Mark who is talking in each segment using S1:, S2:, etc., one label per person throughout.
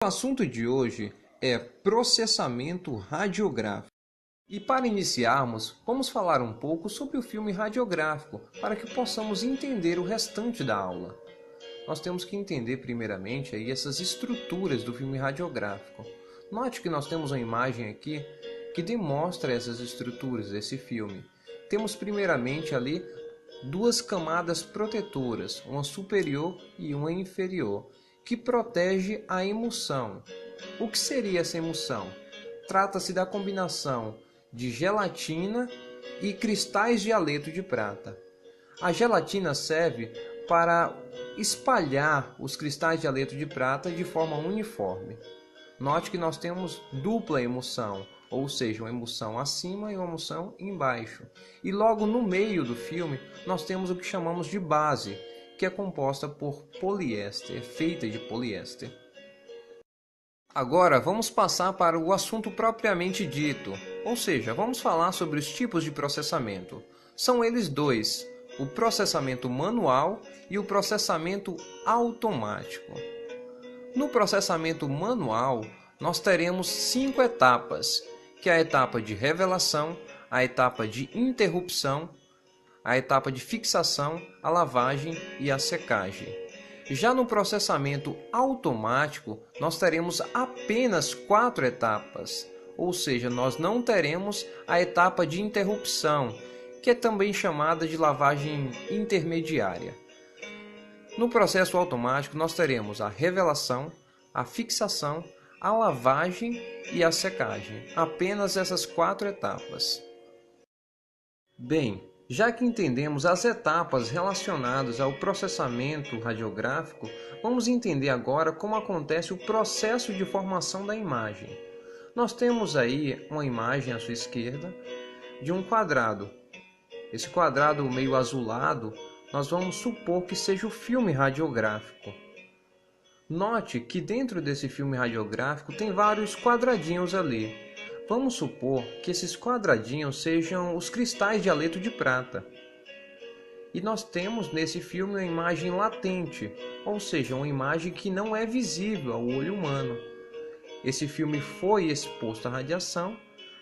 S1: O assunto de hoje é processamento radiográfico. E para iniciarmos, vamos falar um pouco sobre o filme radiográfico, para que possamos entender o restante da aula. Nós temos que entender primeiramente aí essas estruturas do filme radiográfico. Note que nós temos uma imagem aqui que demonstra essas estruturas desse filme. Temos primeiramente ali duas camadas protetoras, uma superior e uma inferior, que protege a emulsão. O que seria essa emulsão? Trata-se da combinação de gelatina e cristais de haleto de prata. A gelatina serve para espalhar os cristais de haleto de prata de forma uniforme. Note que nós temos dupla emulsão, ou seja, uma emulsão acima e uma emulsão embaixo. E logo no meio do filme nós temos o que chamamos de base, que é composta por poliéster, é feita de poliéster. Agora vamos passar para o assunto propriamente dito, ou seja, vamos falar sobre os tipos de processamento. São eles dois, o processamento manual e o processamento automático. No processamento manual, nós teremos 5 etapas, que é a etapa de revelação, a etapa de interrupção, a etapa de fixação, a lavagem e a secagem. Já no processamento automático, nós teremos apenas 4 etapas, ou seja, nós não teremos a etapa de interrupção, que é também chamada de lavagem intermediária. No processo automático, nós teremos a revelação, a fixação, a lavagem e a secagem. Apenas essas 4 etapas. Bem, já que entendemos as etapas relacionadas ao processamento radiográfico, vamos entender agora como acontece o processo de formação da imagem. Nós temos aí uma imagem à sua esquerda de um quadrado. Esse quadrado meio azulado, nós vamos supor que seja o filme radiográfico. Note que dentro desse filme radiográfico tem vários quadradinhos ali. Vamos supor que esses quadradinhos sejam os cristais de haleto de prata. E nós temos nesse filme uma imagem latente, ou seja, uma imagem que não é visível ao olho humano. Esse filme foi exposto à radiação,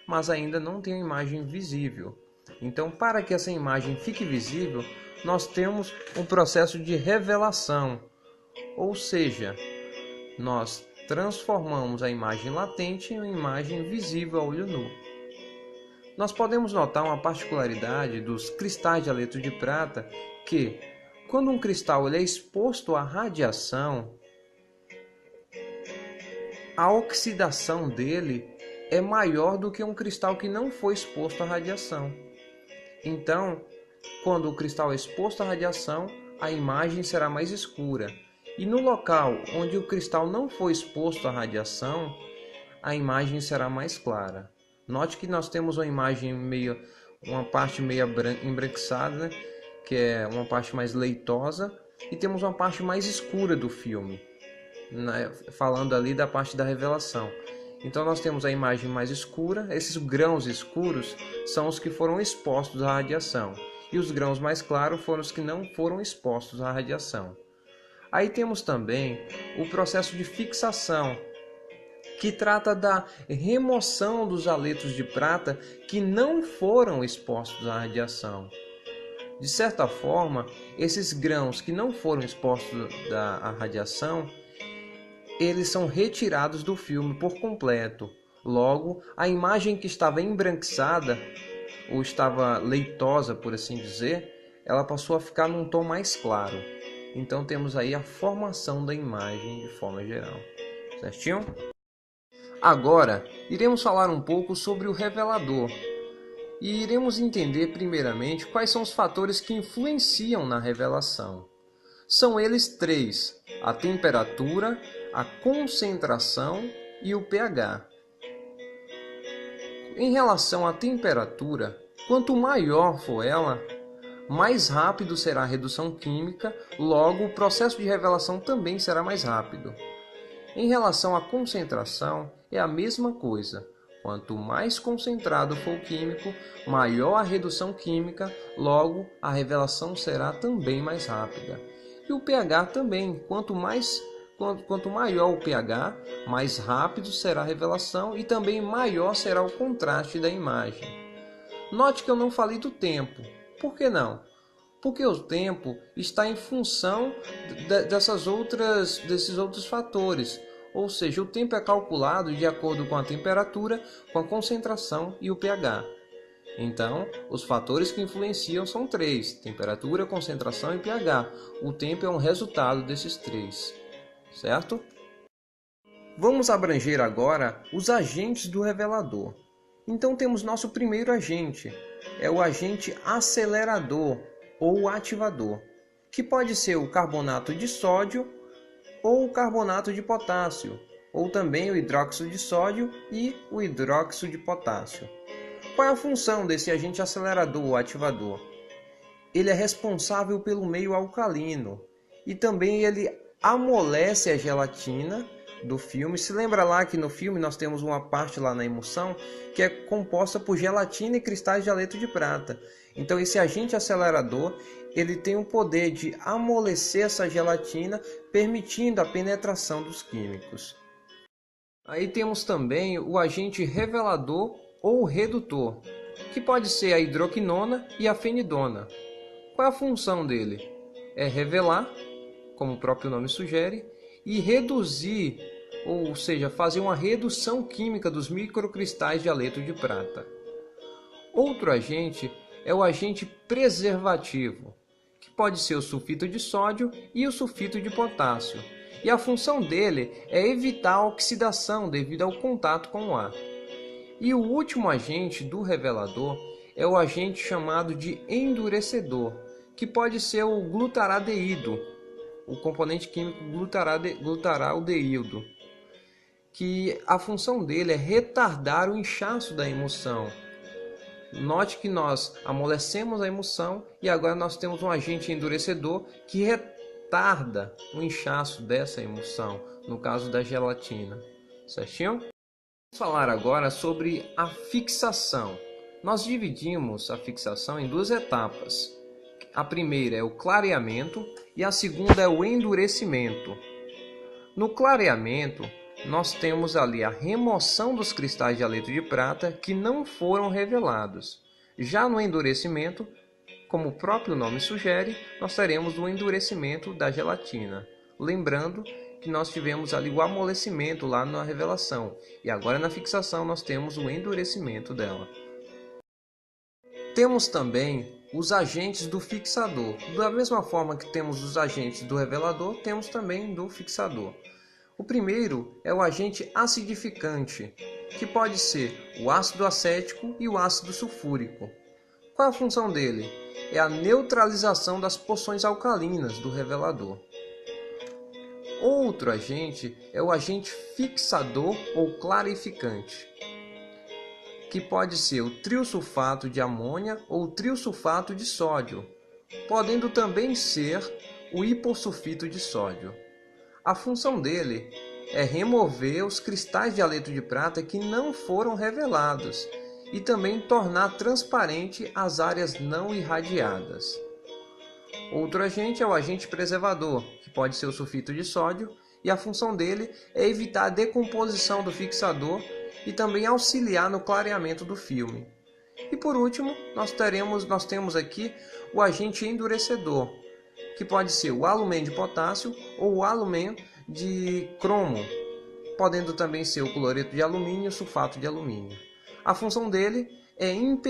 S1: mas ainda não tem uma imagem visível. Então, para que essa imagem fique visível, nós temos um processo de revelação, ou seja, nós transformamos a imagem latente em uma imagem visível a olho nu. Nós podemos notar uma particularidade dos cristais de haleto de prata, que quando um cristal é exposto à radiação, a oxidação dele é maior do que um cristal que não foi exposto à radiação. Então, quando o cristal é exposto à radiação, a imagem será mais escura. E no local onde o cristal não foi exposto à radiação, a imagem será mais clara. Note que nós temos uma imagem uma parte meio embranquiçada, né? Que é uma parte mais leitosa, e temos uma parte mais escura do filme, né? Falando ali da parte da revelação. Então nós temos a imagem mais escura, esses grãos escuros são os que foram expostos à radiação, e os grãos mais claros foram os que não foram expostos à radiação. Aí temos também o processo de fixação, que trata da remoção dos haletos de prata que não foram expostos à radiação. De certa forma, esses grãos que não foram expostos à radiação, eles são retirados do filme por completo. Logo, a imagem que estava embranquiçada, ou estava leitosa, por assim dizer, ela passou a ficar num tom mais claro. Então temos aí a formação da imagem de forma geral. Certinho? Agora, iremos falar um pouco sobre o revelador. E iremos entender primeiramente quais são os fatores que influenciam na revelação. São eles 3: a temperatura, a concentração e o pH. Em relação à temperatura, quanto maior for ela, mais rápido será a redução química, logo o processo de revelação também será mais rápido. Em relação à concentração, é a mesma coisa. Quanto mais concentrado for o químico, maior a redução química, logo a revelação será também mais rápida. E o pH também, quanto mais quanto maior o pH, mais rápido será a revelação e também maior será o contraste da imagem. Note que eu não falei do tempo. Por que não? Porque o tempo está em função desses outros fatores. Ou seja, o tempo é calculado de acordo com a temperatura, com a concentração e o pH. Então, os fatores que influenciam são 3: temperatura, concentração e pH. O tempo é um resultado desses 3, certo? Vamos abranger agora os agentes do revelador. Então temos nosso primeiro agente, é o agente acelerador ou ativador, que pode ser o carbonato de sódio ou o carbonato de potássio, ou também o hidróxido de sódio e o hidróxido de potássio. Qual é a função desse agente acelerador ou ativador? Ele é responsável pelo meio alcalino e também ele amolece a gelatina do filme. Se lembra lá que no filme nós temos uma parte lá na emulsão que é composta por gelatina e cristais de haleto de prata. Então esse agente acelerador ele tem o poder de amolecer essa gelatina, permitindo a penetração dos químicos. Aí temos também o agente revelador ou redutor, que pode ser a hidroquinona e a fenidona. Qual é a função dele? É revelar, como o próprio nome sugere, e reduzir, ou seja, fazer uma redução química dos microcristais de haleto de prata. Outro agente é o agente preservativo, que pode ser o sulfito de sódio e o sulfito de potássio. E a função dele é evitar a oxidação devido ao contato com o ar. E o último agente do revelador é o agente chamado de endurecedor, que pode ser o glutaradeído, o componente químico glutaraldeído, que a função dele é retardar o inchaço da emulsão. Note que nós amolecemos a emulsão e agora nós temos um agente endurecedor que retarda o inchaço dessa emulsão, no caso da gelatina. Certinho? Vamos falar agora sobre a fixação. Nós dividimos a fixação em duas etapas. A primeira é o clareamento e a segunda é o endurecimento. No clareamento, nós temos ali a remoção dos cristais de haleto de prata que não foram revelados. Já no endurecimento, como o próprio nome sugere, nós teremos o endurecimento da gelatina. Lembrando que nós tivemos ali o amolecimento lá na revelação e agora na fixação nós temos o endurecimento dela. Temos também os agentes do fixador. Da mesma forma que temos os agentes do revelador, temos também do fixador. O primeiro é o agente acidificante, que pode ser o ácido acético e o ácido sulfúrico. Qual a função dele? É a neutralização das porções alcalinas do revelador. Outro agente é o agente fixador ou clarificante, que pode ser o triosulfato de amônia ou o triosulfato de sódio, podendo também ser o hipossulfito de sódio. A função dele é remover os cristais de haleto de prata que não foram revelados e também tornar transparente as áreas não irradiadas. Outro agente é o agente preservador, que pode ser o sulfito de sódio, e a função dele é evitar a decomposição do fixador e também auxiliar no clareamento do filme. E por último, nós temos aqui o agente endurecedor, que pode ser o alumínio de potássio ou o alumínio de cromo, podendo também ser o cloreto de alumínio e o sulfato de alumínio. A função dele é impedir